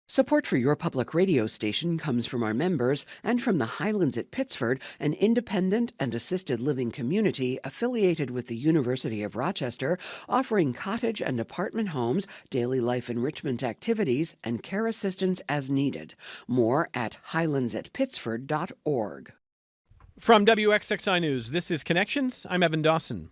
Support for your public radio station comes from our members and from the Highlands at Pittsford, an independent and assisted living community affiliated with the University of Rochester, offering cottage and apartment homes, daily life enrichment activities, and care assistance as needed. More at highlandsatpittsford.org. From WXXI News, this is Connections. I'm Evan Dawson.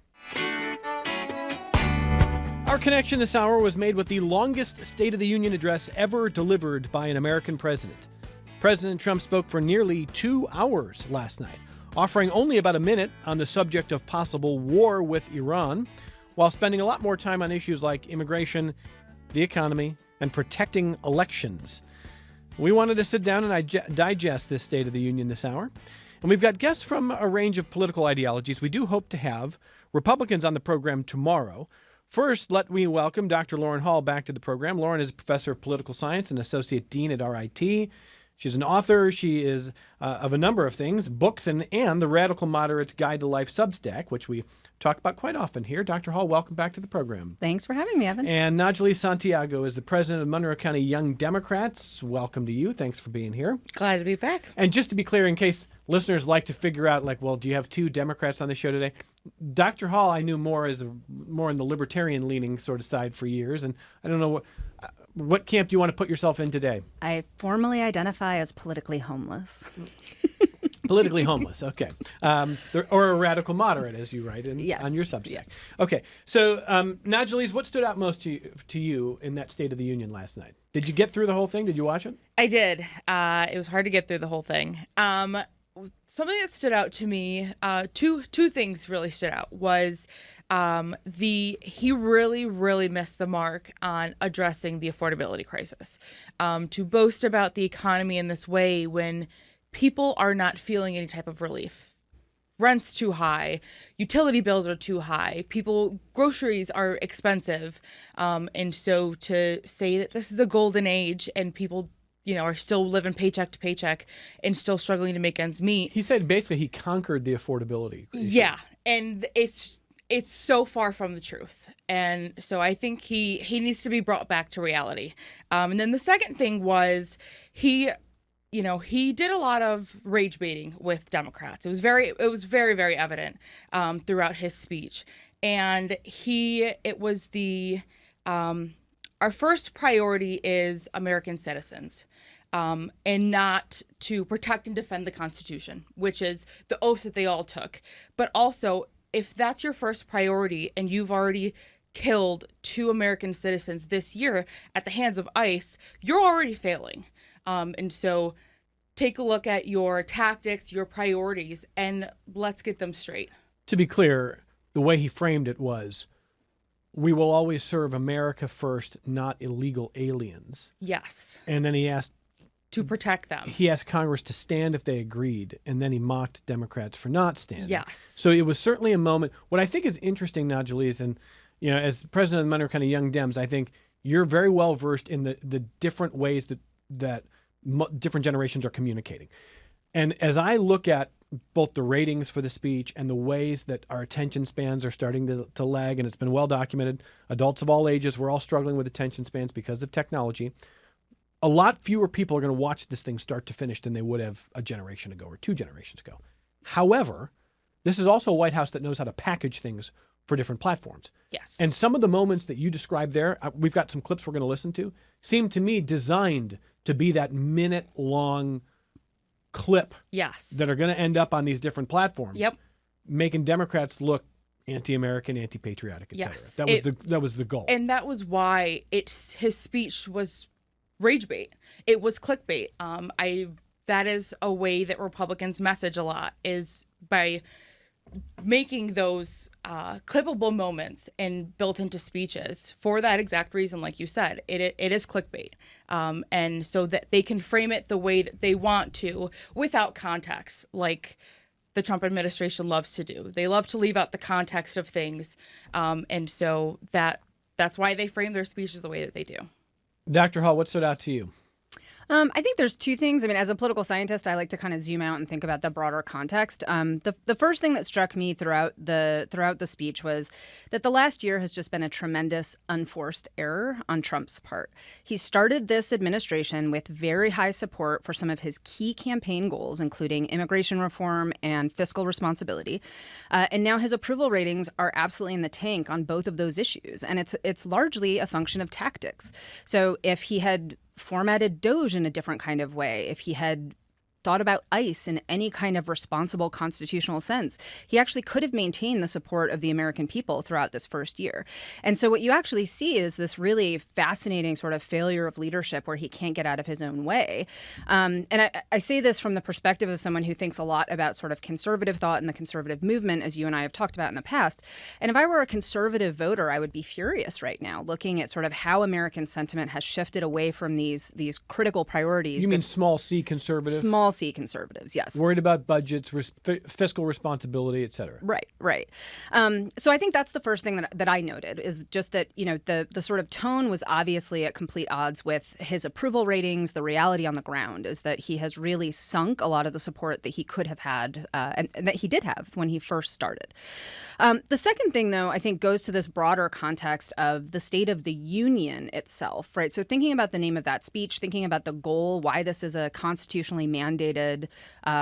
Our connection this hour was made with the longest State of the Union address ever delivered by an American president. President Trump spoke for nearly 2 hours last night, offering only about a minute on the subject of possible war with Iran, while spending a lot more time on issues like immigration, the economy, and protecting elections. We wanted to sit down and digest this State of the Union this hour. And we've got guests from a range of political ideologies. We do hope to have Republicans on the program tomorrow. First, let me welcome Dr. Lauren Hall back to the program. Lauren is a professor of political science and associate dean at RIT. She's an author. She is of a number of things, books, and the Radical Moderate's Guide to Life Substack, which we talk about quite often here. Dr. Hall, welcome back to the program. Thanks for having me, Evan. And Nayeliz Santiago is the president of Monroe County Young Democrats. Welcome to you. Thanks for being here. Glad to be back. And just to be clear, in case listeners like to figure out, do you have two Democrats on the show today? Dr. Hall, I knew more in the libertarian-leaning sort of side for years, and I don't know what camp do you want to put yourself in today? I formally identify as politically homeless. Politically homeless, okay. Or a radical moderate, as you write on your Substack. Yes. Okay, so Nayeliz, what stood out most to you in that State of the Union last night? Did you get through the whole thing? Did you watch it? I did. It was hard to get through the whole thing. Something that stood out to me, two things really stood out, was he really missed the mark on addressing the affordability crisis. To boast about the economy in this way when people are not feeling any type of relief. Rent's too high, utility bills are too high, groceries are expensive. And so to say that this is a golden age and people are still living paycheck to paycheck and still struggling to make ends meet. He said basically he conquered the affordability issue. Yeah, and it's so far from the truth. And so I think he needs to be brought back to reality. And then the second thing was he did a lot of rage baiting with Democrats. It was very, very evident throughout his speech. And our first priority is American citizens, and not to protect and defend the Constitution, which is the oath that they all took. But also, if that's your first priority and you've already killed 2 American citizens this year at the hands of ICE, you're already failing. And so take a look at your tactics, your priorities, and let's get them straight. To be clear, the way he framed it was, we will always serve America first, not illegal aliens. Yes. And then he asked to protect them. He asked Congress to stand if they agreed, and then he mocked Democrats for not standing. Yes. So it was certainly a moment. What I think is interesting, Nayeliz, and as president of the Monroe County Young Dems, I think you're very well versed in the different ways that different generations are communicating. And as I look at both the ratings for the speech and the ways that our attention spans are starting to lag, and it's been well documented, adults of all ages, we're all struggling with attention spans because of technology. A lot fewer people are going to watch this thing start to finish than they would have a generation ago or 2 generations ago. However, this is also a White House that knows how to package things for different platforms. Yes. And some of the moments that you described there, we've got some clips we're going to listen to, seem to me designed to be that minute-long clip. Yes. That are going to end up on these different platforms. Yep. Making Democrats look anti-American, anti-patriotic, etc. Yes. That was the goal. And that was why his speech was rage bait. It was clickbait. That is a way that Republicans message a lot, is by making those clippable moments and built into speeches for that exact reason. Like you said, it is clickbait, and so that they can frame it the way that they want to without context, like the Trump administration loves to do. They love to leave out the context of things, and so that's why they frame their speeches the way that they do. Dr. Hall, what stood out to you? I think there's two things. I mean, as a political scientist, I like to kind of zoom out and think about the broader context. The first thing that struck me throughout the speech was that the last year has just been a tremendous unforced error on Trump's part. He started this administration with very high support for some of his key campaign goals, including immigration reform and fiscal responsibility, and now his approval ratings are absolutely in the tank on both of those issues, and it's largely a function of tactics. So if he had formatted Doge in a different kind of way, if he had thought about ICE in any kind of responsible constitutional sense, he actually could have maintained the support of the American people throughout this first year. And so what you actually see is this really fascinating sort of failure of leadership where he can't get out of his own way. And I say this from the perspective of someone who thinks a lot about sort of conservative thought and the conservative movement, as you and I have talked about in the past. And if I were a conservative voter, I would be furious right now looking at sort of how American sentiment has shifted away from these critical priorities. You mean small c conservative? Small c conservatives, yes. Worried about budgets, fiscal responsibility, et cetera. Right. So I think that's the first thing that I noted is just that, the sort of tone was obviously at complete odds with his approval ratings. The reality on the ground is that he has really sunk a lot of the support that he could have had and that he did have when he first started. The second thing, though, I think goes to this broader context of the State of the Union itself, right? So thinking about the name of that speech, thinking about the goal, why this is a constitutionally mandated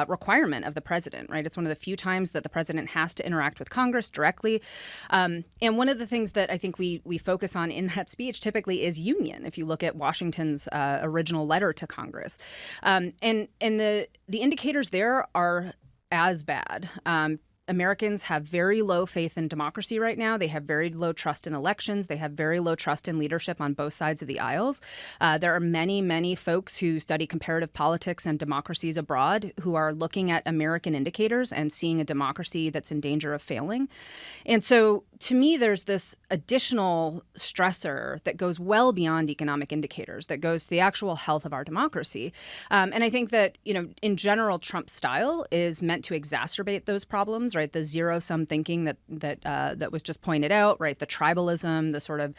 requirement of the president, right? It's one of the few times that the president has to interact with Congress directly. And one of the things that I think we focus on in that speech typically is union, if you look at Washington's original letter to Congress. And the indicators there are as bad. Americans have very low faith in democracy right now. They have very low trust in elections. They have very low trust in leadership on both sides of the aisles. There are many, many folks who study comparative politics and democracies abroad who are looking at American indicators and seeing a democracy that's in danger of failing. And so to me, there's this additional stressor that goes well beyond economic indicators, that goes to the actual health of our democracy. And I think that, in general, Trump's style is meant to exacerbate those problems, right? The zero-sum thinking that was just pointed out, right? The tribalism, the sort of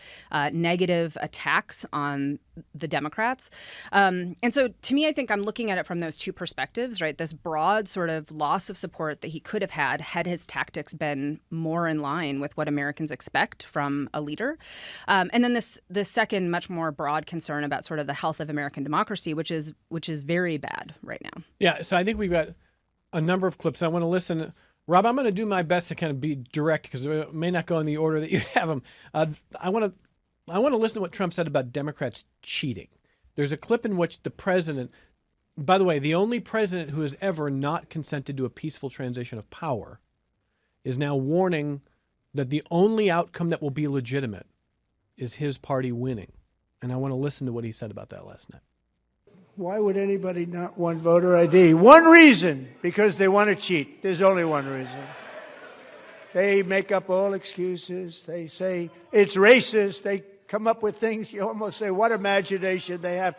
negative attacks on the Democrats. And so to me, I think I'm looking at it from those two perspectives, right? This broad sort of loss of support that he could have had his tactics been more in line with what Americans expect from a leader. And then this second, much more broad concern about sort of the health of American democracy, which is very bad right now. Yeah, so I think we've got a number of clips. I want to listen. Rob, I'm going to do my best to kind of be direct because it may not go in the order that you have them. I want to listen to what Trump said about Democrats cheating. There's a clip in which the president, by the way, the only president who has ever not consented to a peaceful transition of power, is now warning that the only outcome that will be legitimate is his party winning. And I want to listen to what he said about that last night. Why would anybody not want voter ID? One reason, because they want to cheat. There's only one reason. They make up all excuses. They say it's racist. They come up with things you almost say, what imagination they have.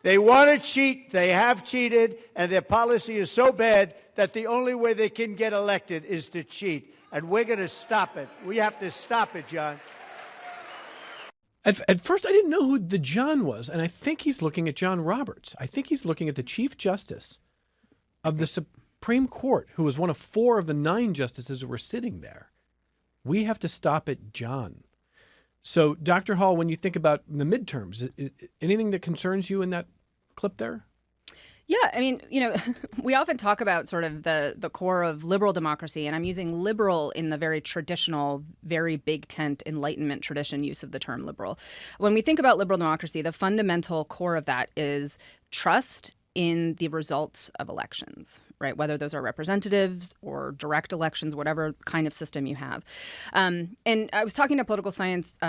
They want to cheat. They have cheated. And their policy is so bad that the only way they can get elected is to cheat. And we're going to stop it. We have to stop it, John. At first, I didn't know who the John was, and I think he's looking at John Roberts. I think he's looking at the Chief Justice of the Supreme Court, who was one of 4 of the 9 justices who were sitting there. We have to stop it, John. So, Dr. Hall, when you think about the midterms, anything that concerns you in that clip there? Yeah, I mean, we often talk about sort of the core of liberal democracy, and I'm using liberal in the very traditional, very big tent Enlightenment tradition use of the term liberal. When we think about liberal democracy, the fundamental core of that is trust in the results of elections, right? Whether those are representatives or direct elections, whatever kind of system you have. And I was talking to political scientist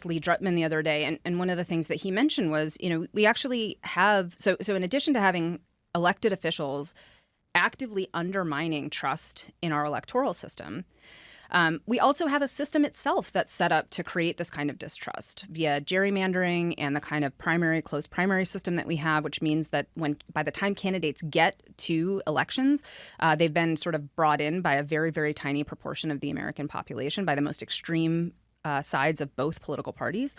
Lee Drutman the other day, and one of the things that he mentioned was, we actually have, so in addition to having elected officials actively undermining trust in our electoral system, we also have a system itself that's set up to create this kind of distrust via gerrymandering and the kind of closed primary system that we have, which means that by the time candidates get to elections, they've been sort of brought in by a very, very tiny proportion of the American population, by the most extreme sides of both political parties.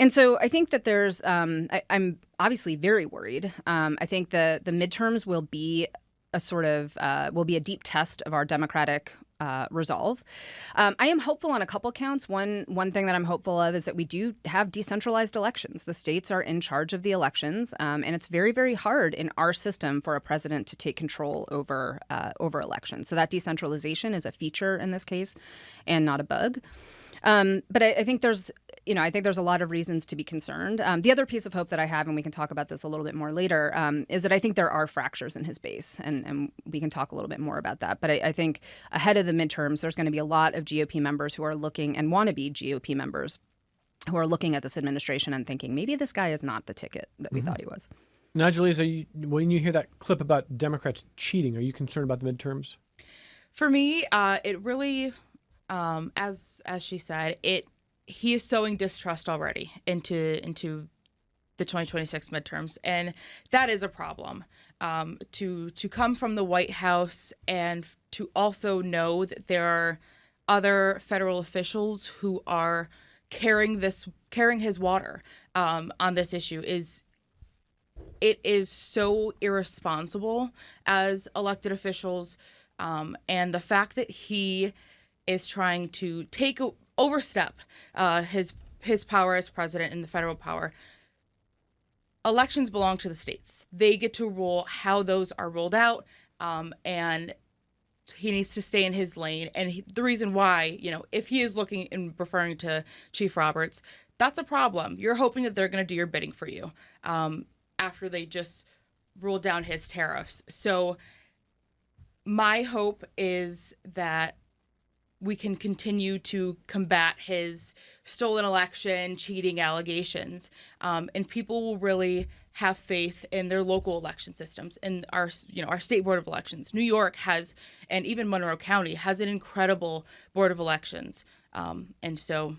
And so I think that there's, I'm obviously very worried. I think the midterms will be a deep test of our democratic resolve. I am hopeful on a couple counts. One thing that I'm hopeful of is that we do have decentralized elections. The states are in charge of the elections, and it's very, very hard in our system for a president to take control over elections. So that decentralization is a feature in this case, and not a bug. But I think there's a lot of reasons to be concerned. The other piece of hope that I have, and we can talk about this a little bit more later, is that I think there are fractures in his base, and we can talk a little bit more about that. But I think ahead of the midterms, there's going to be a lot of GOP members who are looking, and wannabe GOP members, who are looking at this administration and thinking, maybe this guy is not the ticket that we thought he was. Nayeliz, when you hear that clip about Democrats cheating, are you concerned about the midterms? For me, it really, as she said, he is sowing distrust already into the 2026 midterms, and that is a problem. To come from the White House and to also know that there are other federal officials who are carrying his water on this issue is so irresponsible as elected officials, and the fact that he is trying to overstep his power as president and the federal power. Elections belong to the states. They get to rule how those are rolled out, and he needs to stay in his lane. And the reason why, if he is looking and referring to Chief Roberts, that's a problem. You're hoping that they're going to do your bidding for you after they just ruled down his tariffs. So my hope is that we can continue to combat his stolen election, cheating allegations, and people will really have faith in their local election systems and our state board of elections. New York has, and even Monroe County has, an incredible board of elections, and so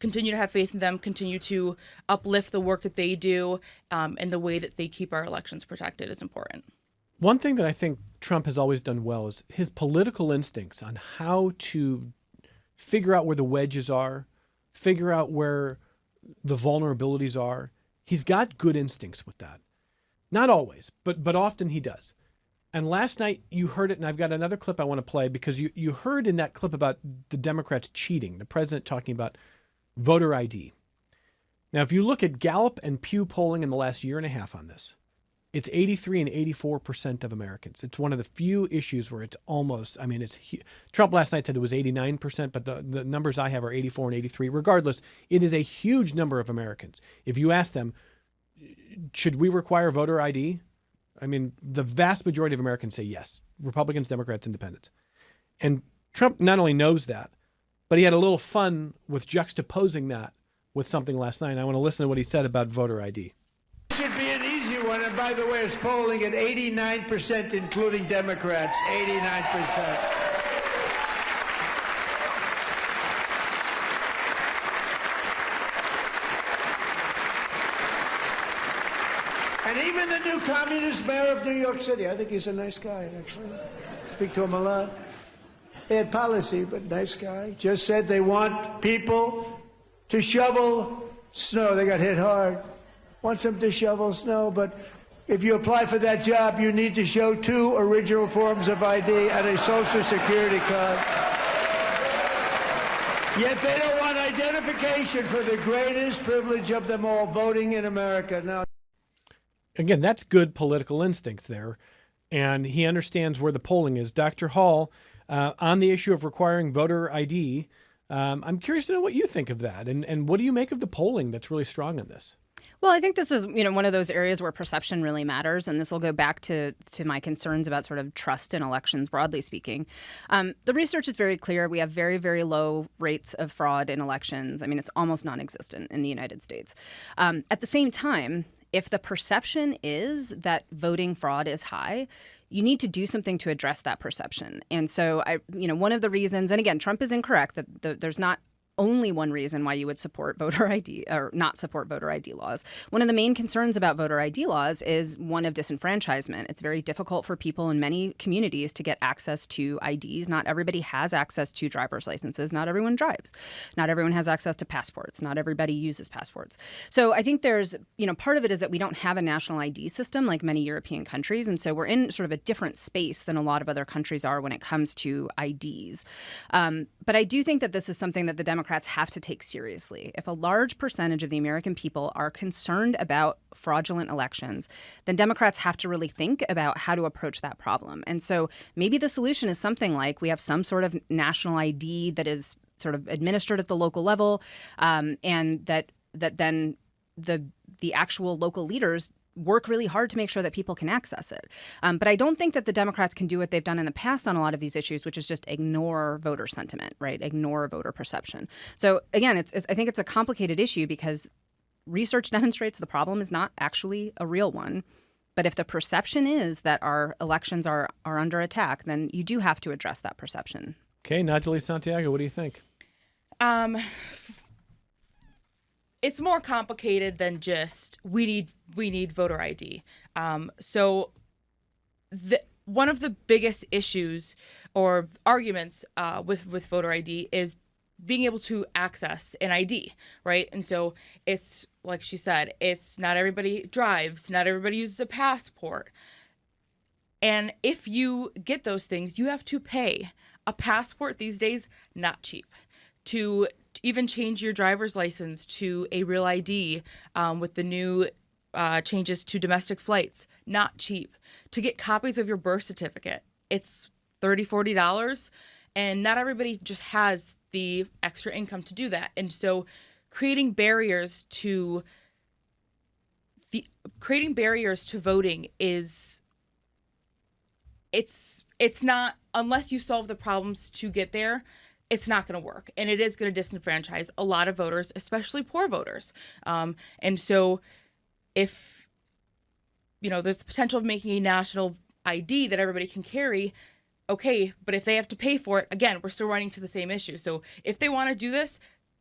continue to have faith in them, continue to uplift the work that they do, and the way that they keep our elections protected is important. One thing that I think Trump has always done well is his political instincts on how to figure out where the wedges are, figure out where the vulnerabilities are. He's got good instincts with that. Not always, but often he does. And last night you heard it, and I've got another clip I want to play because you heard in that clip about the Democrats cheating, the president talking about voter ID. Now, if you look at Gallup and Pew polling in the last year and a half on this, it's 83 and 84% of Americans. It's one of the few issues where it's almost, Trump last night said it was 89%, but the numbers I have are 84 and 83. Regardless, it is a huge number of Americans. If you ask them, should we require voter ID? The vast majority of Americans say yes. Republicans, Democrats, Independents. And Trump not only knows that, but he had a little fun with juxtaposing that with something last night. I want to listen to what he said about voter ID. Should be an easy one, and by the way, it's polling at 89%, including Democrats, 89%. And even the new communist mayor of New York City, I think he's a nice guy, actually. Speak to him a lot. Bad policy, but nice guy. Just said they want people to shovel snow. They got hit hard. Wants them to shovel snow, but if you apply for that job, you need to show 2 original forms of ID and a Social Security card. Yet they don't want identification for the greatest privilege of them all, voting in America. Now, again, that's good political instincts there, and he understands where the polling is. Dr. Hall, on the issue of requiring voter ID, I'm curious to know what you think of that, and what do you make of the polling that's really strong on this? Well, I think this is, one of those areas where perception really matters, and this will go back to my concerns about sort of trust in elections, broadly speaking. The research is very clear. We have very, very low rates of fraud in elections. It's almost non-existent in the United States. At the same time, if the perception is that voting fraud is high, you need to do something to address that perception. And so, one of the reasons, and again, Trump is incorrect that there's not only one reason why you would support voter ID or not support voter ID laws. One of the main concerns about voter ID laws is one of disenfranchisement. It's very difficult for people in many communities to get access to IDs. Not everybody has access to driver's licenses. Not everyone drives. Not everyone has access to passports. Not everybody uses passports. So I think there's, part of it is that we don't have a national ID system like many European countries. And so we're in sort of a different space than a lot of other countries are when it comes to IDs. But I do think that this is something that the Democrats have to take seriously. If a large percentage of the American people are concerned about fraudulent elections, then Democrats have to really think about how to approach that problem. And so maybe the solution is something like we have some sort of national ID that is sort of administered at the local level, and that then the actual local leaders work really hard to make sure that people can access it. But I don't think that the Democrats can do what they've done in the past on a lot of these issues, which is just ignore voter sentiment, right? Ignore voter perception. So again, I think it's a complicated issue because research demonstrates the problem is not actually a real one. But if the perception is that our elections are under attack, then you do have to address that perception. Okay, Nayeliz, Santiago, what do you think? It's more complicated than just we need voter ID. So one of the biggest issues or arguments with voter ID is being able to access an ID, right? And so it's like she said, it's not everybody drives, not everybody uses a passport. And if you get those things, you have to pay. A passport these days, not cheap. To even change your driver's license to a real ID with the new changes to domestic flights, not cheap. To get copies of your birth certificate, it's $30, $40, and not everybody just has the extra income to do that. And so creating barriers to voting is it's not, unless you solve the problems to get there, it's not going to work. And it is going to disenfranchise a lot of voters, especially poor voters. And so if, there's the potential of making a national ID that everybody can carry, okay, but if they have to pay for it, again, we're still running to the same issue. So if they want to do this,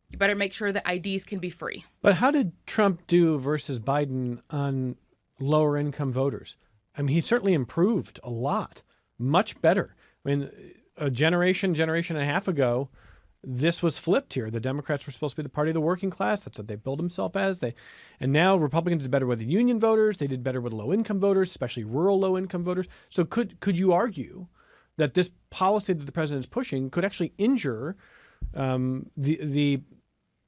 you better make sure that IDs can be free. But how did Trump do versus Biden on lower income voters? I mean, he certainly improved a lot, much better. I mean, a generation and a half ago, this was flipped here. The Democrats were supposed to be the party of the working class. That's what they billed themselves as. And now Republicans did better with the union voters. They did better with low-income voters, especially rural low-income voters. So could you argue that this policy that the president is pushing could actually injure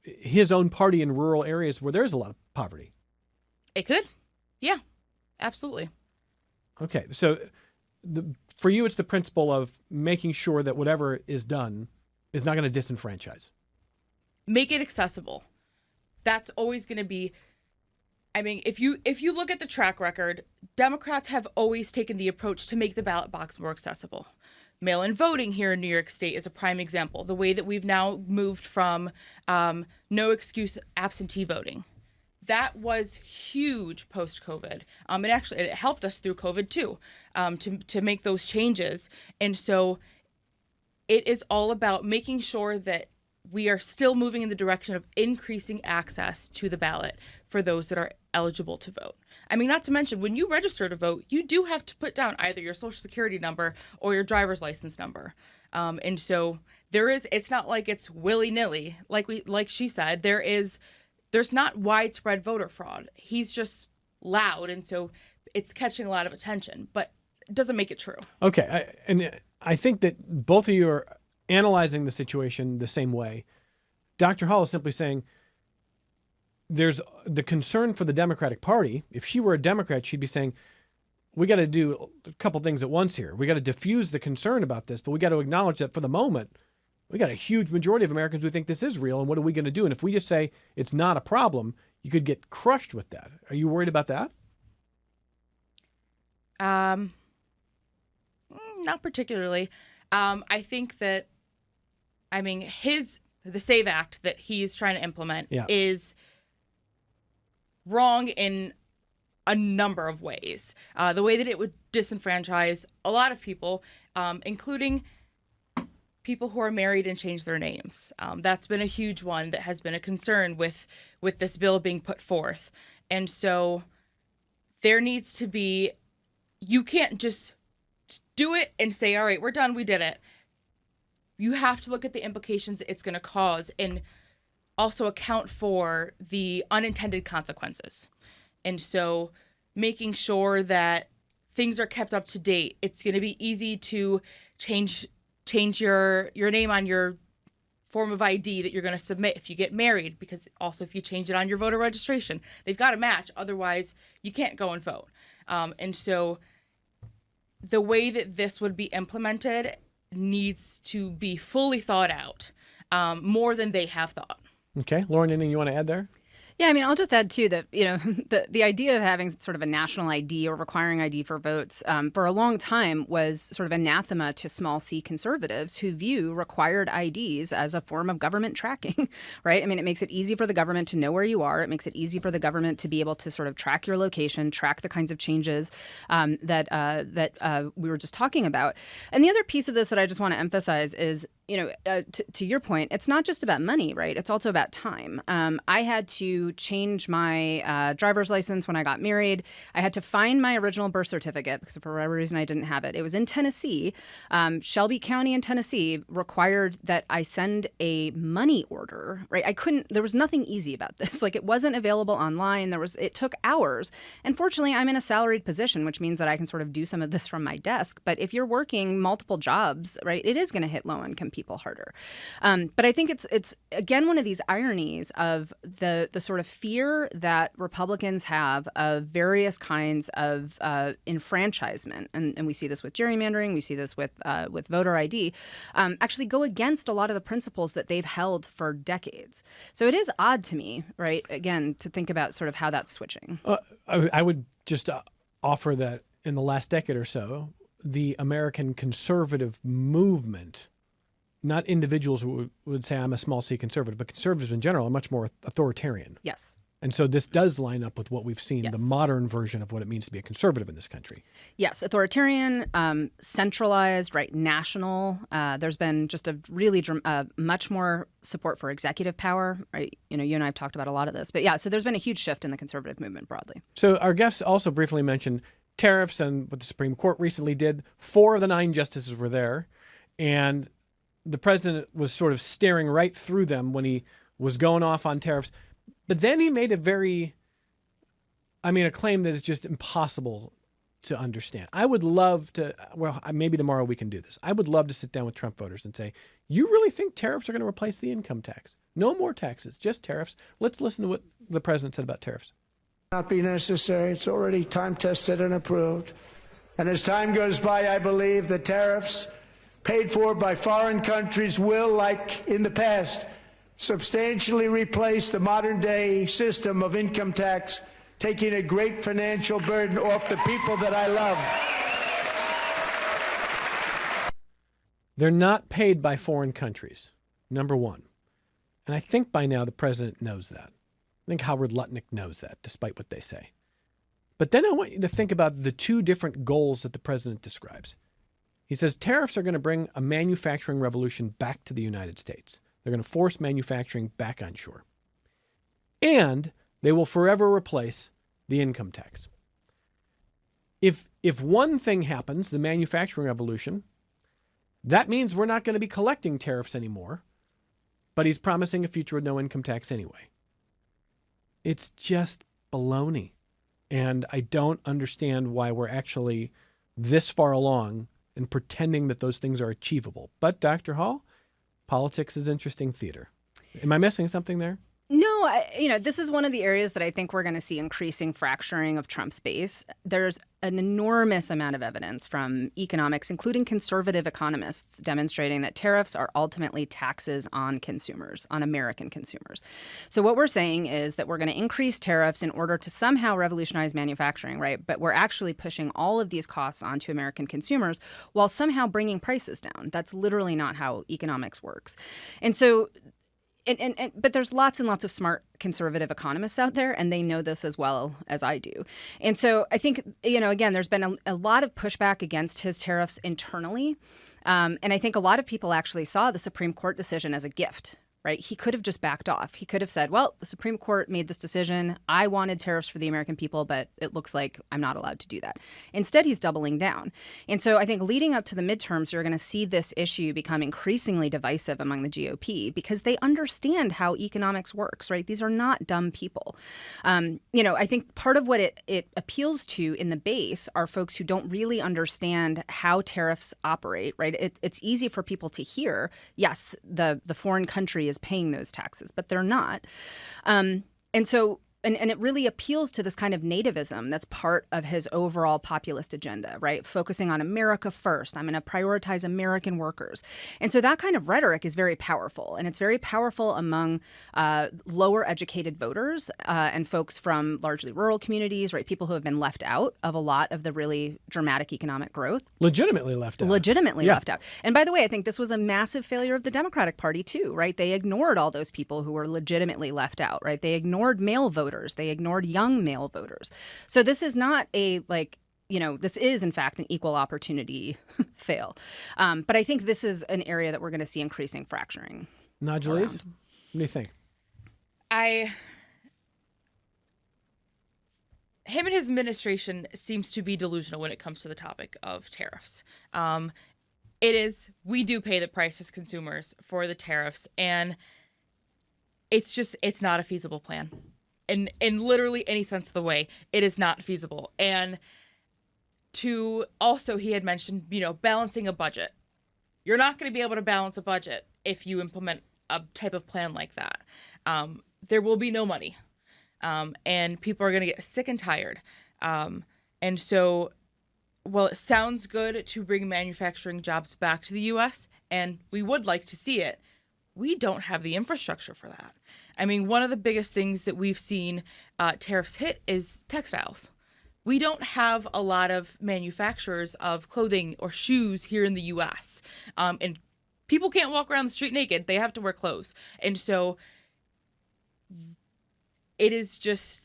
his own party in rural areas where there's a lot of poverty? It could. Yeah, absolutely. Okay, so for you, it's the principle of making sure that whatever is done is not going to disenfranchise. Make it accessible. That's always going to be. I mean, if you look at the track record, Democrats have always taken the approach to make the ballot box more accessible. Mail-in voting here in New York State is a prime example. The way that we've now moved from no excuse absentee voting. That was huge post-COVID. It helped us through COVID too, to make those changes. And so it is all about making sure that we are still moving in the direction of increasing access to the ballot for those that are eligible to vote. I mean, not to mention, when you register to vote, you do have to put down either your social security number or your driver's license number. And so it's not like it's willy-nilly. Like she said, there's not widespread voter fraud. He's just loud, and so it's catching a lot of attention, but it doesn't make it true. Okay, I think that both of you are analyzing the situation the same way. Dr. Hall is simply saying there's the concern for the Democratic Party. If she were a Democrat, she'd be saying, we got to do a couple things at once here. We got to diffuse the concern about this, but we got to acknowledge that for the moment, we got a huge majority of Americans who think this is real, and what are we going to do? And if we just say it's not a problem, you could get crushed with that. Are you worried about that? Not particularly. I think that, the SAVE Act that he's trying to implement is wrong in a number of ways. The way that it would disenfranchise a lot of people, including people who are married and change their names. That's been a huge one that has been a concern with this bill being put forth. And so there needs to be, you can't just do it and say, all right, we're done, we did it. You have to look at the implications it's going to cause and also account for the unintended consequences. And so making sure that things are kept up to date. It's going to be easy to change your name on your form of ID that you're going to submit if you get married, because also if you change it on your voter registration, they've got to match. Otherwise, you can't go and vote. And so the way that this would be implemented needs to be fully thought out, more than they have thought. Okay. Lauren, anything you want to add there? Yeah, I mean, I'll just add, too, that, the idea of having sort of a national ID or requiring ID for votes for a long time was sort of anathema to small c conservatives who view required IDs as a form of government tracking, right? I mean, it makes it easy for the government to know where you are. It makes it easy for the government to be able to sort of track your location, track the kinds of changes that we were just talking about. And the other piece of this that I just want to emphasize is, to your point, it's not just about money, right? It's also about time. I had to change my driver's license when I got married. I had to find my original birth certificate because for whatever reason I didn't have it. It was in Tennessee. Shelby County in Tennessee required that I send a money order, right? There was nothing easy about this. Like, it wasn't available online. It took hours. And fortunately, I'm in a salaried position, which means that I can sort of do some of this from my desk. But if you're working multiple jobs, right, it is going to hit low-income people harder. But I think it's again one of these ironies of the sort of fear that Republicans have of various kinds of enfranchisement, and we see this with gerrymandering, we see this with voter ID, actually go against a lot of the principles that they've held for decades. So it is odd to me, right, again, to think about sort of how that's switching. I would just offer that in the last decade or so, the American conservative movement, not individuals who would say I'm a small c conservative, but conservatives in general are much more authoritarian. Yes. And so this does line up with what we've seen, Yes. the modern version of what it means to be a conservative in this country. Yes, authoritarian, centralized, right, national. There's been just a really much more support for executive power, right? You and I have talked about a lot of this. But yeah, so there's been a huge shift in the conservative movement broadly. So our guests also briefly mentioned tariffs and what the Supreme Court recently did. 4 of the 9 justices were there, and the president was sort of staring right through them when he was going off on tariffs. But then he made a claim that is just impossible to understand. I would love to, maybe tomorrow we can do this. I would love to sit down with Trump voters and say, you really think tariffs are going to replace the income tax? No more taxes, just tariffs. Let's listen to what the president said about tariffs. Not be necessary. It's already time tested and approved. And as time goes by, I believe the tariffs paid for by foreign countries will, like in the past, substantially replace the modern-day system of income tax, taking a great financial burden off the people that I love. They're not paid by foreign countries, number one. And I think by now the president knows that. I think Howard Lutnick knows that, despite what they say. But then I want you to think about the 2 different goals that the president describes. He says tariffs are going to bring a manufacturing revolution back to the United States. They're going to force manufacturing back on shore. And they will forever replace the income tax. If one thing happens, the manufacturing revolution, that means we're not going to be collecting tariffs anymore, but he's promising a future with no income tax anyway. It's just baloney. And I don't understand why we're actually this far along and pretending that those things are achievable. But Dr. Hall, politics is interesting theater. Am I missing something there? No, this is one of the areas that I think we're going to see increasing fracturing of Trump's base. There's an enormous amount of evidence from economics, including conservative economists, demonstrating that tariffs are ultimately taxes on consumers, on American consumers. So what we're saying is that we're going to increase tariffs in order to somehow revolutionize manufacturing, right? But we're actually pushing all of these costs onto American consumers while somehow bringing prices down. That's literally not how economics works. And so but there's lots and lots of smart conservative economists out there, and they know this as well as I do. And so I think, again, there's been a lot of pushback against his tariffs internally. And I think a lot of people actually saw the Supreme Court decision as a gift. Right? He could have just backed off. He could have said, well, the Supreme Court made this decision. I wanted tariffs for the American people, but it looks like I'm not allowed to do that. Instead, he's doubling down. And so I think leading up to the midterms, you're going to see this issue become increasingly divisive among the GOP because they understand how economics works, right? These are not dumb people. I think part of what it appeals to in the base are folks who don't really understand how tariffs operate, right? It's easy for people to hear, yes, the foreign country is paying those taxes, but they're not. And it really appeals to this kind of nativism that's part of his overall populist agenda, right? Focusing on America first. I'm going to prioritize American workers. And so that kind of rhetoric is very powerful. And it's very powerful among lower educated voters and folks from largely rural communities, right? People who have been left out of a lot of the really dramatic economic growth. Legitimately left out. Left out. And by the way, I think this was a massive failure of the Democratic Party too, right? They ignored all those people who were legitimately left out, right? They ignored male voters. They ignored young male voters. So this is not this is in fact an equal opportunity fail. But I think this is an area that we're going to see increasing fracturing. Nayeliz, what do you think? Him and his administration seems to be delusional when it comes to the topic of tariffs. We do pay the price as consumers for the tariffs, and it's not a feasible plan. In literally any sense of the way, it is not feasible. And he had mentioned, balancing a budget. You're not going to be able to balance a budget if you implement a type of plan like that. There will be no money. And people are going to get sick and tired. And so, while it sounds good to bring manufacturing jobs back to the U.S., and we would like to see it, we don't have the infrastructure for that. I mean, one of the biggest things that we've seen tariffs hit is textiles. We don't have a lot of manufacturers of clothing or shoes here in the U.S. And people can't walk around the street naked. They have to wear clothes. And so it is just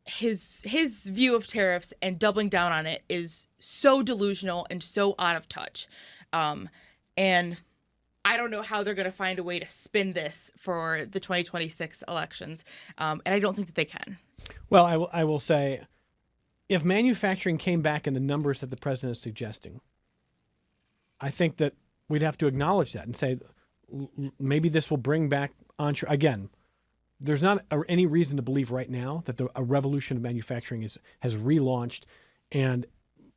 his view of tariffs and doubling down on it is so delusional and so out of touch. And I don't know how they're going to find a way to spin this for the 2026 elections, and I don't think that they can. Well, I will say, if manufacturing came back in the numbers that the president is suggesting, I think that we'd have to acknowledge that and say, maybe this will bring back again. There's not any reason to believe right now that a revolution of manufacturing has relaunched, and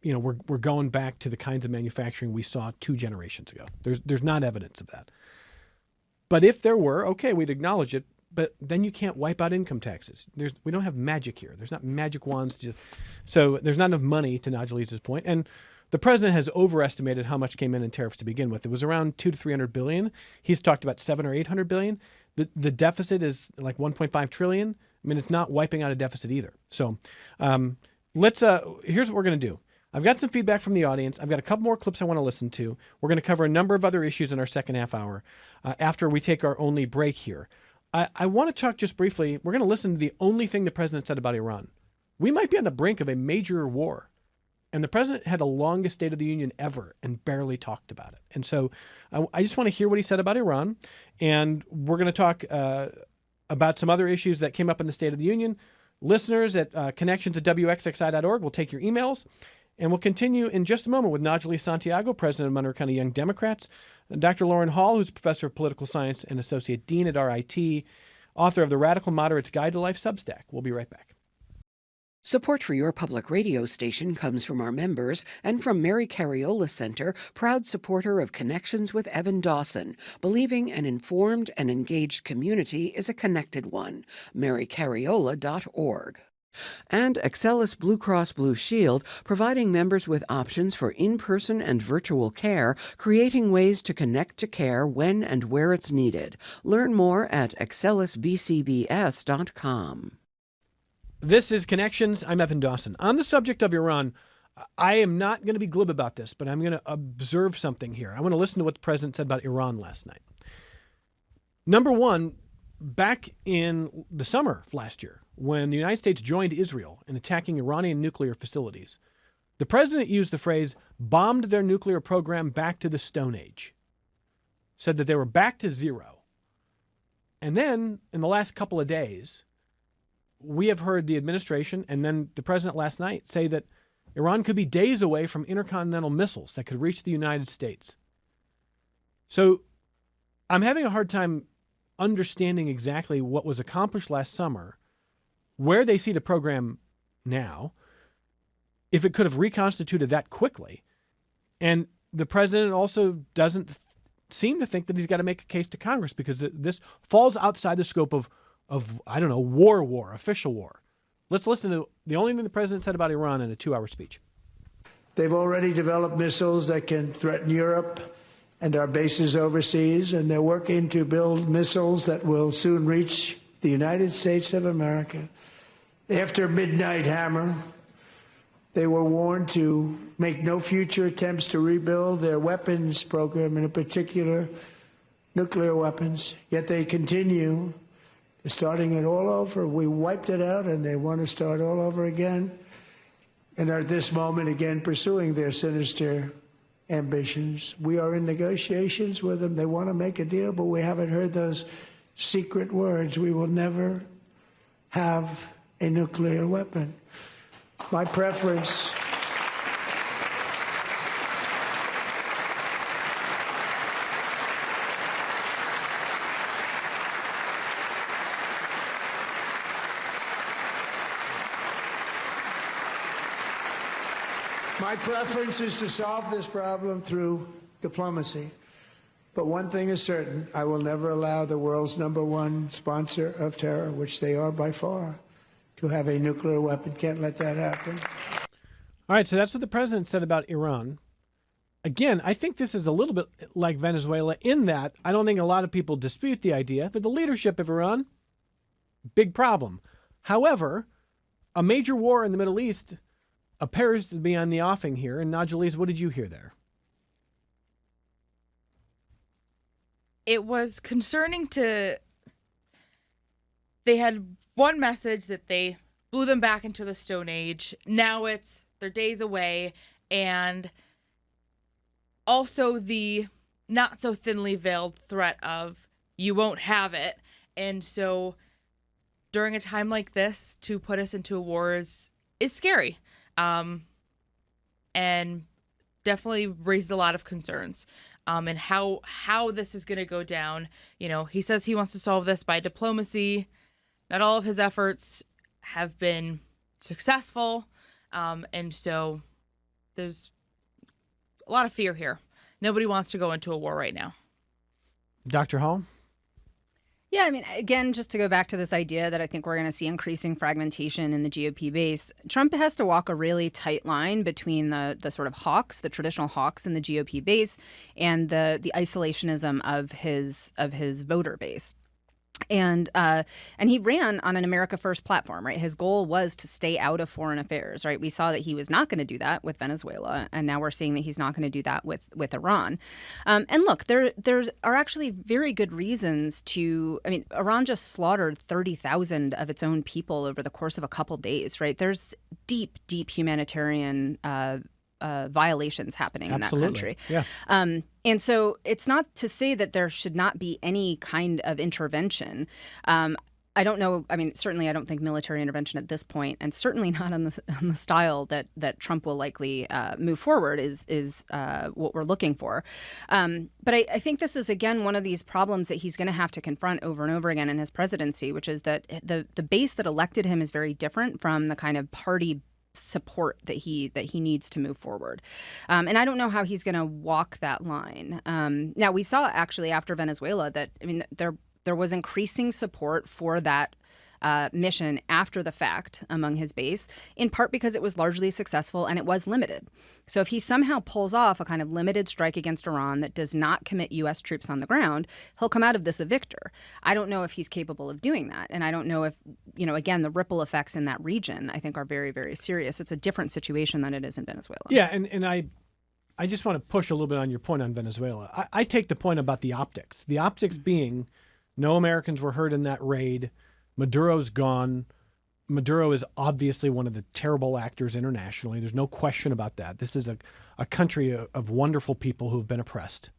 we're going back to the kinds of manufacturing we saw 2 generations ago. There's not evidence of that. But if there were, okay, we'd acknowledge it. But then you can't wipe out income taxes. We don't have magic here. There's not magic wands. So there's not enough money, to Najeliz's point. And the president has overestimated how much came in tariffs to begin with. It was around $200 to $300 billion. He's talked about $700 or $800 billion. The deficit is like $1.5 trillion. I mean, it's not wiping out a deficit either. So here's what we're going to do. I've got some feedback from the audience. I've got a couple more clips I want to listen to. We're going to cover a number of other issues in our second half hour after we take our only break here. I want to talk just briefly. We're going to listen to the only thing the president said about Iran. We might be on the brink of a major war. And the president had the longest State of the Union ever and barely talked about it. And so I just want to hear what he said about Iran. And we're going to talk about some other issues that came up in the State of the Union. Listeners at connections@wxxi.org will take your emails. And we'll continue in just a moment with Nayeliz Santiago, president of Monroe County Young Democrats, and Dr. Lauren Hall, who's professor of political science and associate dean at RIT, author of the Radical Moderate's Guide to Life Substack. We'll be right back. Support for your public radio station comes from our members and from Mary Cariola Center, proud supporter of Connections with Evan Dawson, believing an informed and engaged community is a connected one. marycariola.org. And Excelis Blue Cross Blue Shield, providing members with options for in-person and virtual care, creating ways to connect to care when and where it's needed. Learn more at excelisbcbs.com. This is Connections. I'm Evan Dawson. On the subject of Iran, I am not going to be glib about this, but I'm going to observe something here. I want to listen to what the president said about Iran last night. Number one, back in the summer of last year, when the United States joined Israel in attacking Iranian nuclear facilities, The president used the phrase, bombed their nuclear program back to the Stone Age. Said that they were back to zero. And then, in the last couple of days, we have heard the administration and then the president last night say that Iran could be days away from intercontinental missiles that could reach the United States. So I'm having a hard time understanding exactly what was accomplished last summer, where they see the program now, if it could have reconstituted that quickly. And the president also doesn't seem to think that he's got to make a case to Congress because this falls outside the scope of I don't know, war, official war. Let's listen to the only thing the president said about Iran in a 2-hour speech. They've already developed missiles that can threaten Europe and our bases overseas, and they're working to build missiles that will soon reach the United States of America. After Midnight Hammer, they were warned to make no future attempts to rebuild their weapons program, and in particular, nuclear weapons. Yet they continue, starting it all over. We wiped it out, and they want to start all over again, and are at this moment again pursuing their sinister ambitions. We are in negotiations with them. They want to make a deal, but we haven't heard those secret words. We will never have a nuclear weapon. My preference is to solve this problem through diplomacy. But one thing is certain, I will never allow the world's #1 sponsor of terror, which they are by far, to have a nuclear weapon. Can't let that happen. All right, so that's what the president said about Iran. Again, I think this is a little bit like Venezuela in that I don't think a lot of people dispute the idea that the leadership of Iran, big problem. However, a major war in the Middle East appears to be on the offing here. And Nayeliz, what did you hear there? It was concerning they had one message that they blew them back into the Stone Age. Now they're days away. And also the not so thinly veiled threat of you won't have it. And so during a time like this, to put us into a war is scary. And definitely raised a lot of concerns, and how this is going to go down. You know, he says he wants to solve this by diplomacy. Not all of his efforts have been successful. And so there's a lot of fear here. Nobody wants to go into a war right now. Dr. Hall? Yeah, I mean, again, just to go back to this idea that I think we're going to see increasing fragmentation in the GOP base, Trump has to walk a really tight line between the sort of hawks, the traditional hawks in the GOP base, and the isolationism of his voter base. And he ran on an America First platform, right? His goal was to stay out of foreign affairs, right? We saw that he was not going to do that with Venezuela, and now we're seeing that he's not going to do that with Iran. And look, there are actually very good reasons to. I mean, Iran just slaughtered 30,000 of its own people over the course of a couple days, right? There's deep humanitarian violations happening in that country. Yeah. And so it's not to say that there should not be any kind of intervention. I don't know. I mean, certainly I don't think military intervention at this point, and certainly not on the style that Trump will likely move forward is what we're looking for. But I think this is, again, one of these problems that he's going to have to confront over and over again in his presidency, which is that the base that elected him is very different from the kind of party support that he needs to move forward. And I don't know how he's going to walk that line. Now, we saw actually after Venezuela that, I mean, there was increasing support for that mission after the fact among his base, in part because it was largely successful and it was limited. So if he somehow pulls off a kind of limited strike against Iran that does not commit U.S. troops on the ground, he'll come out of this a victor. I don't know if he's capable of doing that. And I don't know if, again, the ripple effects in that region, I think, are very, very serious. It's a different situation than it is in Venezuela. Yeah, and I just want to push a little bit on your point on Venezuela. I take the point about the optics. The optics being no Americans were hurt in that raid. Maduro's gone. Maduro is obviously one of the terrible actors internationally. There's no question about that. This is a country of wonderful people who've been oppressed.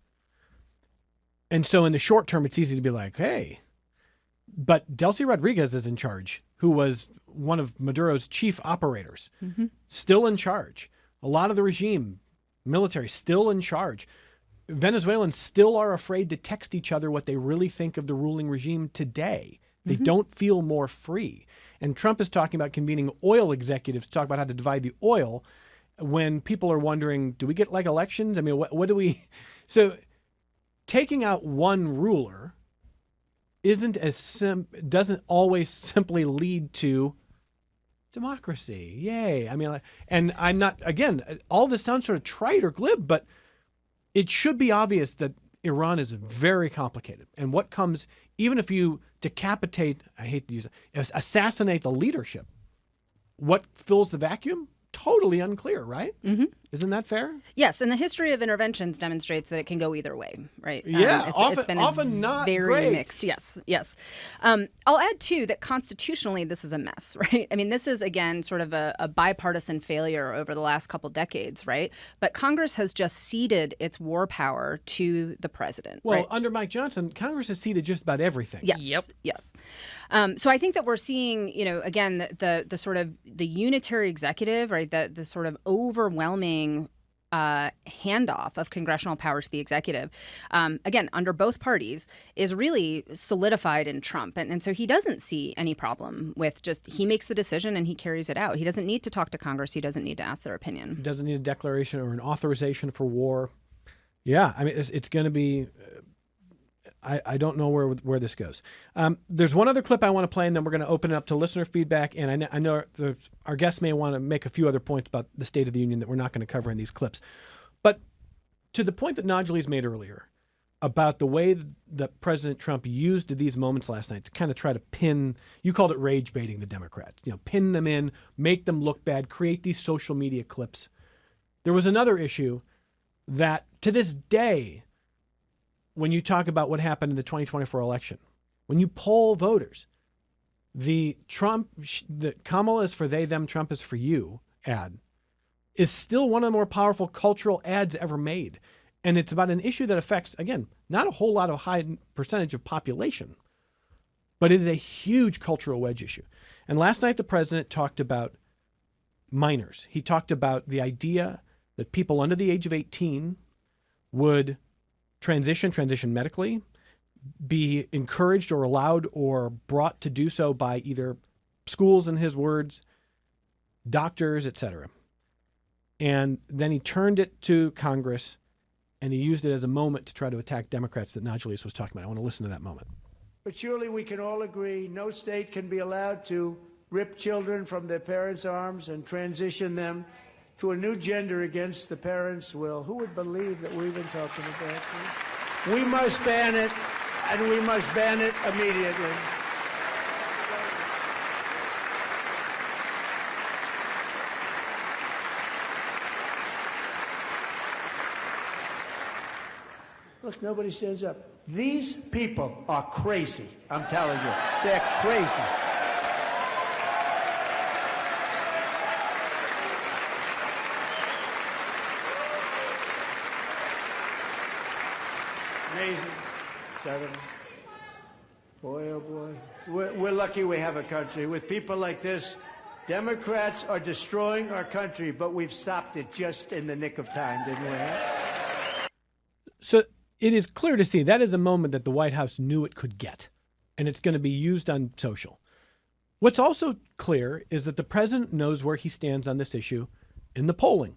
And so in the short term, it's easy to be like, hey, but Delcy Rodriguez is in charge, who was one of Maduro's chief operators, still in charge. A lot of the regime, military, still in charge. Venezuelans still are afraid to text each other what they really think of the ruling regime today. They don't feel more free. And Trump is talking about convening oil executives to talk about how to divide the oil when people are wondering, do we get like elections? I mean, what do we... So taking out one ruler doesn't always simply lead to democracy. Yay. I mean, and I'm not, again, all this sounds sort of trite or glib, but it should be obvious that Iran is very complicated. And what comes, even if you decapitate, I hate to use it, assassinate the leadership, what fills the vacuum? Totally unclear, right? Isn't that fair? Yes, and the history of interventions demonstrates that it can go either way, right? Yeah, it's been often not very great. Mixed. Yes. I'll add too that constitutionally this is a mess, right? I mean, this is again sort of a bipartisan failure over the last couple decades, right? But Congress has just ceded its war power to the president. Well, right? under Mike Johnson, Congress has ceded just about everything. Yes. Yes. So I think that we're seeing, again, the sort of the unitary executive, right? The sort of overwhelming handoff of congressional power to the executive, again, under both parties, is really solidified in Trump. And so he doesn't see any problem with he makes the decision and he carries it out. He doesn't need to talk to Congress. He doesn't need to ask their opinion. He doesn't need a declaration or an authorization for war. Yeah, I mean, it's going to be... I don't know where this goes. There's one other clip I want to play, and then we're going to open it up to listener feedback. And I know our guests may want to make a few other points about the State of the Union that we're not going to cover in these clips. But to the point that Nayeliz made earlier about the way that President Trump used these moments last night to kind of try to pin, you called it rage baiting the Democrats, pin them in, make them look bad, create these social media clips. There was another issue that to this day, when you talk about what happened in the 2024 election, when you poll voters, the Kamala is for they, them, Trump is for you ad is still one of the more powerful cultural ads ever made. And it's about an issue that affects, again, not a whole lot of high percentage of population, but it is a huge cultural wedge issue. And last night, the president talked about minors. He talked about the idea that people under the age of 18 would transition medically, be encouraged or allowed or brought to do so by either schools, in his words, doctors, etc. And then he turned it to Congress and he used it as a moment to try to attack Democrats that Nayeliz was talking about. I want to listen to that moment. But surely we can all agree no state can be allowed to rip children from their parents' arms and transition them to a new gender against the parents' will. Who would believe that we've been talking about this? We must ban it, and we must ban it immediately. Look, nobody stands up. These people are crazy, I'm telling you. They're crazy. Amazing. 7. Boy, oh boy. We're lucky we have a country. With people like this, Democrats are destroying our country, but we've stopped it just in the nick of time, didn't we? So it is clear to see that is a moment that the White House knew it could get, and it's going to be used on social. What's also clear is that the president knows where he stands on this issue in the polling.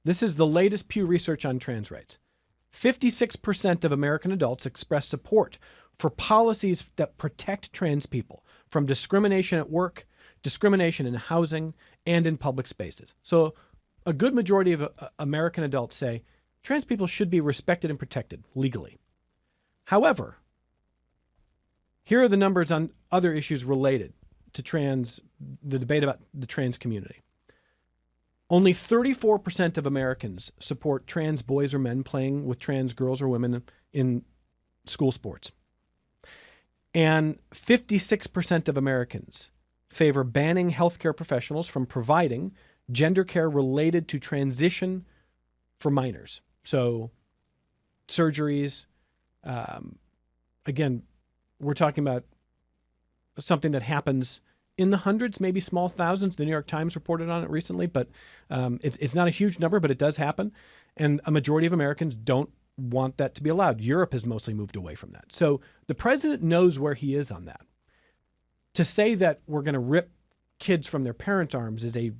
This is the latest Pew Research on trans rights. 56% of American adults express support for policies that protect trans people from discrimination at work, discrimination in housing, and in public spaces. So a good majority of American adults say trans people should be respected and protected legally. However, here are the numbers on other issues related to the debate about the trans community. Only 34% of Americans support trans boys or men playing with trans girls or women in school sports. And 56% of Americans favor banning healthcare professionals from providing gender care related to transition for minors. So surgeries, again, we're talking about something that happens in the hundreds, maybe small thousands. The New York Times reported on it recently, but it's not a huge number, but it does happen. And a majority of Americans don't want that to be allowed. Europe has mostly moved away from that. So the president knows where he is on that. To say that we're going to rip kids from their parents' arms is a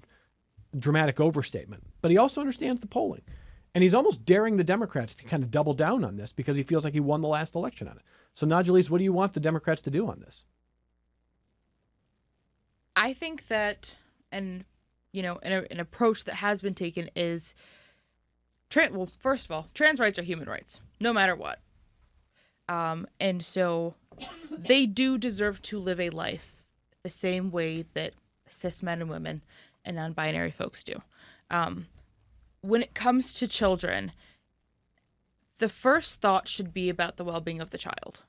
dramatic overstatement, but he also understands the polling. And he's almost daring the Democrats to kind of double down on this because he feels like he won the last election on it. So Nayeliz, what do you want the Democrats to do on this? I think that, an approach that has been taken is, first of all, trans rights are human rights, no matter what. And so they do deserve to live a life the same way that cis men and women and non-binary folks do. When it comes to children, the first thought should be about the well-being of the child.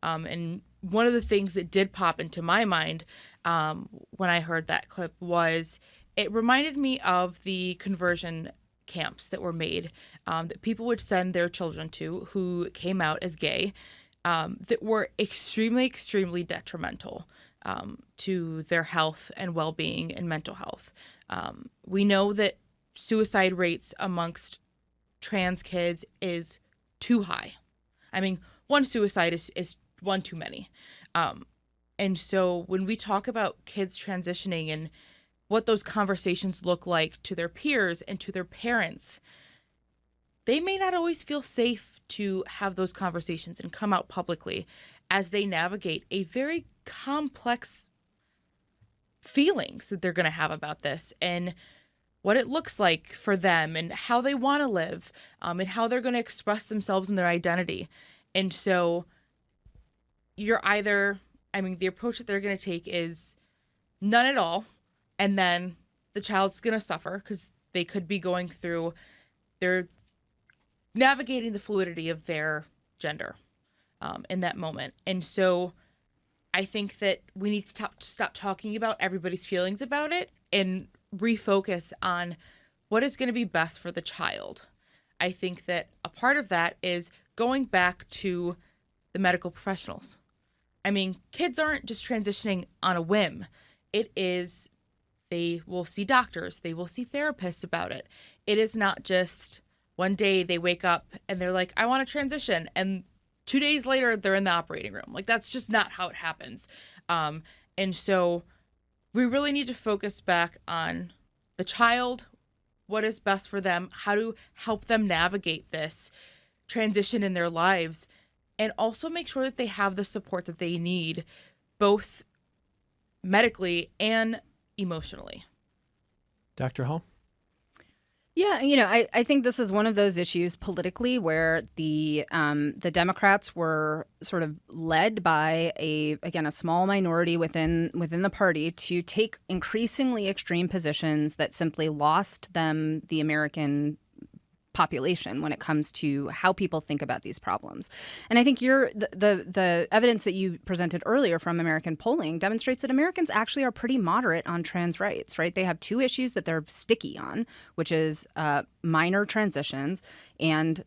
And one of the things that did pop into my mind when I heard that clip was it reminded me of the conversion camps that were made that people would send their children to who came out as gay that were extremely, extremely detrimental to their health and well-being and mental health. We know that suicide rates amongst trans kids is too high. I mean, one suicide is one too many. And so when we talk about kids transitioning and what those conversations look like to their peers and to their parents, they may not always feel safe to have those conversations and come out publicly as they navigate a very complex feelings that they're going to have about this and what it looks like for them and how they want to live and how they're going to express themselves and their identity. And so you're either, the approach that they're going to take is none at all, and then the child's going to suffer because they could be going through, they're navigating the fluidity of their gender in that moment. And so I think that we need to stop talking about everybody's feelings about it and refocus on what is going to be best for the child. I think that a part of that is going back to the medical professionals. Kids aren't just transitioning on a whim. It is, they will see doctors, they will see therapists about it. It is not just one day they wake up and they're like, I want to transition. And 2 days later, they're in the operating room. That's just not how it happens. And so we really need to focus back on the child, what is best for them, how to help them navigate this transition in their lives, and also make sure that they have the support that they need, both medically and emotionally. Dr. Hall? Yeah, I think this is one of those issues politically where the Democrats were sort of led by a small minority within the party to take increasingly extreme positions that simply lost them the American population when it comes to how people think about these problems. And I think the evidence that you presented earlier from American polling demonstrates that Americans actually are pretty moderate on trans rights, right? They have two issues that they're sticky on, which is minor transitions and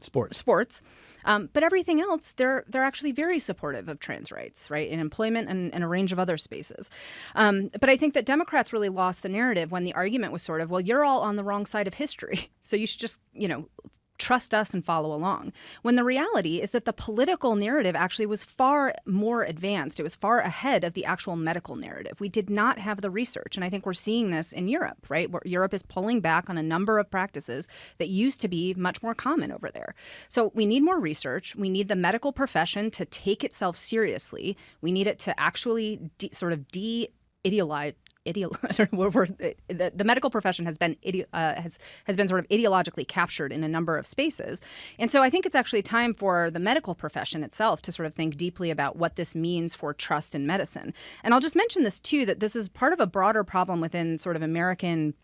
sports. But everything else, they're actually very supportive of trans rights, right, in employment and a range of other spaces. But I think that Democrats really lost the narrative when the argument was sort of, well, you're all on the wrong side of history, so you should just, trust us and follow along. When the reality is that the political narrative actually was far more advanced. It was far ahead of the actual medical narrative. We did not have the research. And I think we're seeing this in Europe, right? Where Europe is pulling back on a number of practices that used to be much more common over there. So we need more research. We need the medical profession to take itself seriously. We need it to actually de-ideologize. The medical profession has been sort of ideologically captured in a number of spaces. And so I think it's actually time for the medical profession itself to sort of think deeply about what this means for trust in medicine. And I'll just mention this too, that this is part of a broader problem within sort of American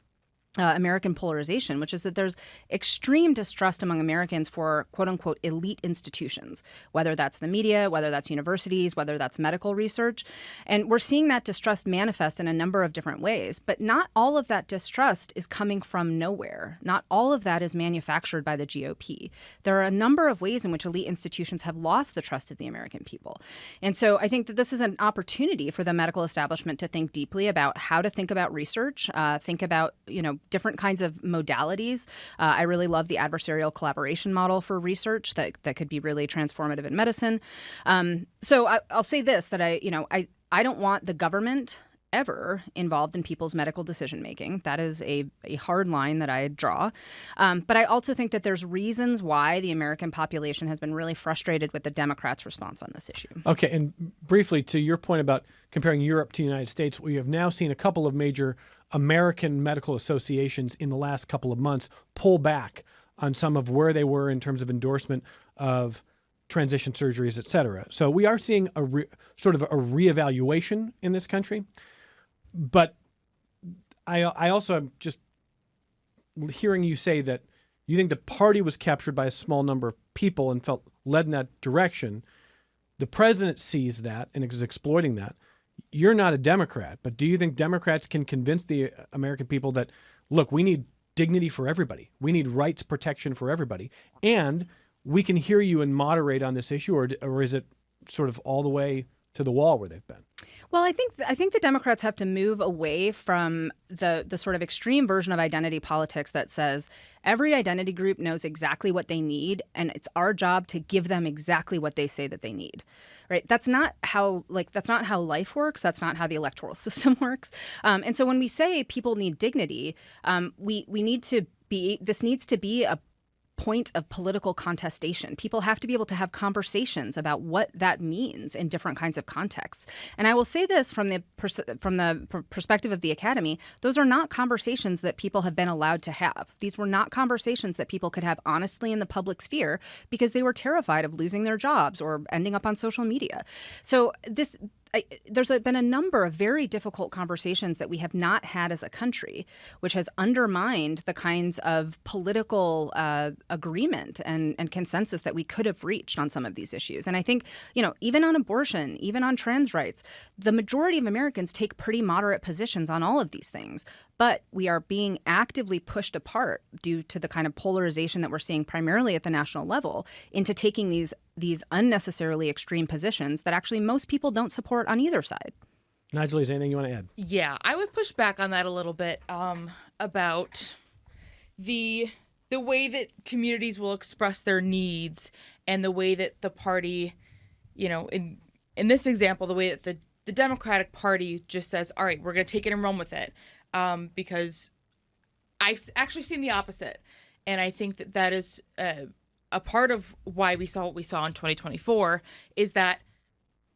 American polarization, which is that there's extreme distrust among Americans for quote unquote elite institutions, whether that's the media, whether that's universities, whether that's medical research. And we're seeing that distrust manifest in a number of different ways. But not all of that distrust is coming from nowhere. Not all of that is manufactured by the GOP. There are a number of ways in which elite institutions have lost the trust of the American people. And so I think that this is an opportunity for the medical establishment to think deeply about how to think about research, think about, different kinds of modalities. I really love the adversarial collaboration model for research that could be really transformative in medicine. So I'll say this, that I don't want the government ever involved in people's medical decision making. That is a hard line that I draw. But I also think that there's reasons why the American population has been really frustrated with the Democrats' response on this issue. Okay, and briefly to your point about comparing Europe to the United States, we have now seen a couple of major American medical associations in the last couple of months pull back on some of where they were in terms of endorsement of transition surgeries, et cetera. So we are seeing sort of a reevaluation in this country. But I also am just hearing you say that you think the party was captured by a small number of people and felt led in that direction. The president sees that and is exploiting that. You're not a Democrat, but do you think Democrats can convince the American people that, look, we need dignity for everybody. We need rights protection for everybody. And we can hear you and moderate on this issue, or is it sort of all the way to the wall where they've been? Well, I think the Democrats have to move away from the sort of extreme version of identity politics that says every identity group knows exactly what they need, and it's our job to give them exactly what they say that they need. Right? That's not how life works. That's not how the electoral system works. And so when we say people need dignity, we need to be. This needs to be a point of political contestation. People have to be able to have conversations about what that means in different kinds of contexts. And I will say this from the perspective of the Academy, those are not conversations that people have been allowed to have. These were not conversations that people could have honestly in the public sphere because they were terrified of losing their jobs or ending up on social media. So there's been a number of very difficult conversations that we have not had as a country, which has undermined the kinds of political agreement and consensus that we could have reached on some of these issues. And I think, even on abortion, even on trans rights, the majority of Americans take pretty moderate positions on all of these things. But we are being actively pushed apart due to the kind of polarization that we're seeing primarily at the national level into taking these unnecessarily extreme positions that actually most people don't support on either side. Nayeliz, anything you want to add? Yeah, I would push back on that a little bit about the way that communities will express their needs and the way that the party, in this example, the way that the Democratic Party just says, all right, we're going to take it and run with it. Because I've actually seen the opposite. And I think that is a part of why we saw what we saw in 2024 is that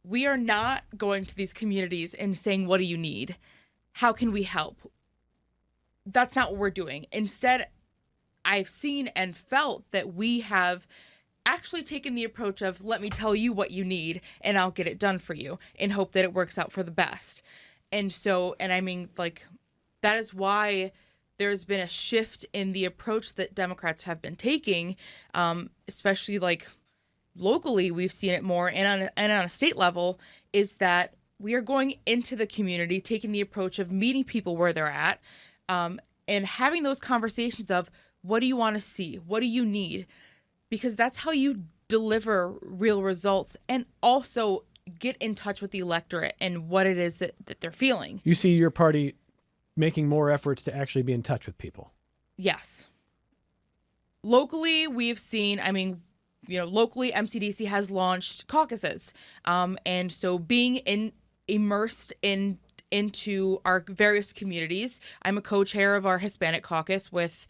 we are not going to these communities and saying, what do you need? How can we help? That's not what we're doing. Instead, I've seen and felt that we have actually taken the approach of, let me tell you what you need and I'll get it done for you in hope that it works out for the best. And I mean, that is why there's been a shift in the approach that Democrats have been taking, especially locally, we've seen it more, and on a state level, is that we are going into the community, taking the approach of meeting people where they're at, and having those conversations of, what do you want to see? What do you need? Because that's how you deliver real results and also get in touch with the electorate and what it is that they're feeling. You see your party making more efforts to actually be in touch with people. Yes. Locally, we've seen, locally, MCDC has launched caucuses. And so being immersed into our various communities, I'm a co-chair of our Hispanic caucus with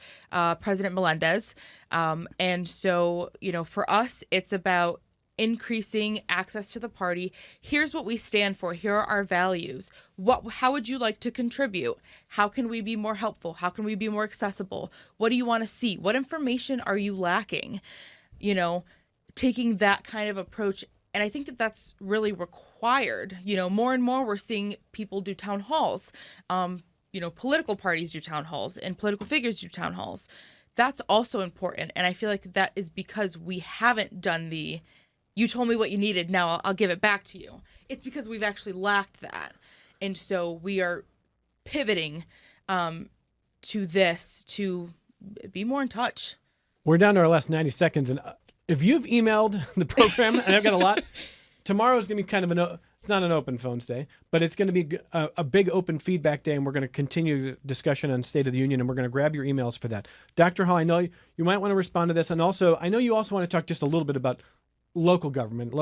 President Melendez. And so, for us, it's about increasing access to the party. Here's what we stand for. Here are our values. How would you like to contribute? How can we be more helpful? How can we be more accessible? What do you want to see? What information are you lacking? Taking that kind of approach. And I think that that's really required. More and more we're seeing people do town halls. political parties do town halls and political figures do town halls. That's also important. And I feel like that is because we haven't done you told me what you needed, now I'll give it back to you. It's because we've actually lacked that. And so we are pivoting to this to be more in touch. We're down to our last 90 seconds. And if you've emailed the program, and I've got a lot, tomorrow's going to be kind of it's not an open phones day, but it's going to be a big open feedback day, and we're going to continue the discussion on State of the Union, and we're going to grab your emails for that. Dr. Hall, I know you might want to respond to this, and also I know you also want to talk just a little bit about local government,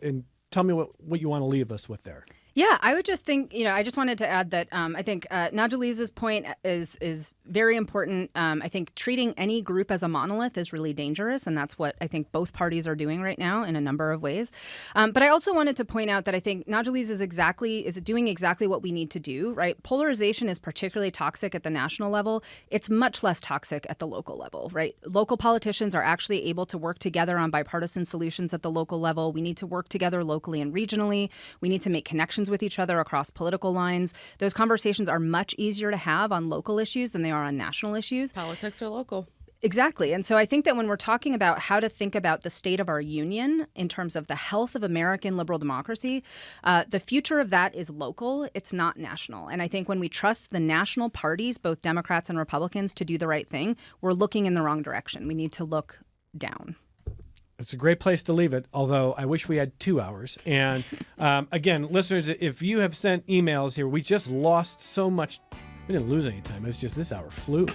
and tell me what you want to leave us with there. Yeah, I would just think, I just wanted to add that I think Nayeliz's point is very important. I think treating any group as a monolith is really dangerous, and that's what I think both parties are doing right now in a number of ways. But I also wanted to point out that I think Nayeliz is doing exactly what we need to do, right? Polarization is particularly toxic at the national level. It's much less toxic at the local level, right? Local politicians are actually able to work together on bipartisan solutions at the local level. We need to work together locally and regionally. We need to make connections with each other across political lines. Those conversations are much easier to have on local issues than they are on national issues. Politics are local. Exactly. And so I think that when we're talking about how to think about the state of our union in terms of the health of American liberal democracy, the future of that is local. It's not national. And I think when we trust the national parties, both Democrats and Republicans, to do the right thing, we're looking in the wrong direction. We need to look down. It's a great place to leave it, although I wish we had 2 hours. And again, listeners, if you have sent emails here, we just lost so much. We didn't lose any time. It's just this hour flew.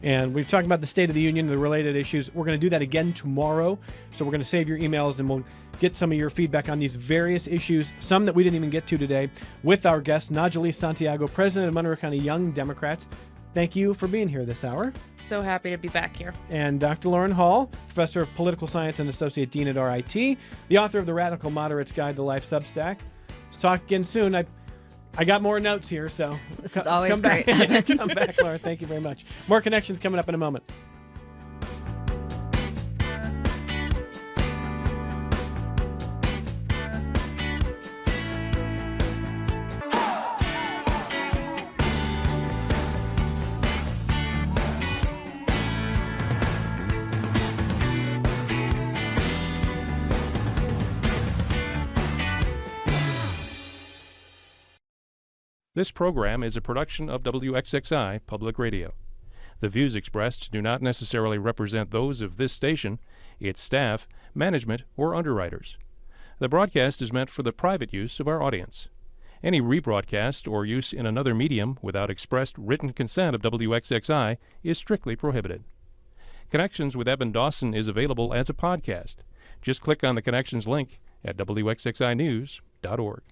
And we've talked about the State of the Union and the related issues. We're going to do that again tomorrow. So we're going to save your emails and we'll get some of your feedback on these various issues, some that we didn't even get to today, with our guest, Nayeliz Santiago, president of Monroe County Young Democrats. Thank you for being here this hour. So happy to be back here. And Dr. Lauren Hall, professor of political science and associate dean at RIT, the author of the Radical Moderate's Guide to Life Substack. Let's talk again soon. I got more notes here, so this is always come great. Back. Come back, Lauren. Thank you very much. More connections coming up in a moment. This program is a production of WXXI Public Radio. The views expressed do not necessarily represent those of this station, its staff, management, or underwriters. The broadcast is meant for the private use of our audience. Any rebroadcast or use in another medium without expressed written consent of WXXI is strictly prohibited. Connections with Evan Dawson is available as a podcast. Just click on the Connections link at WXXInews.org.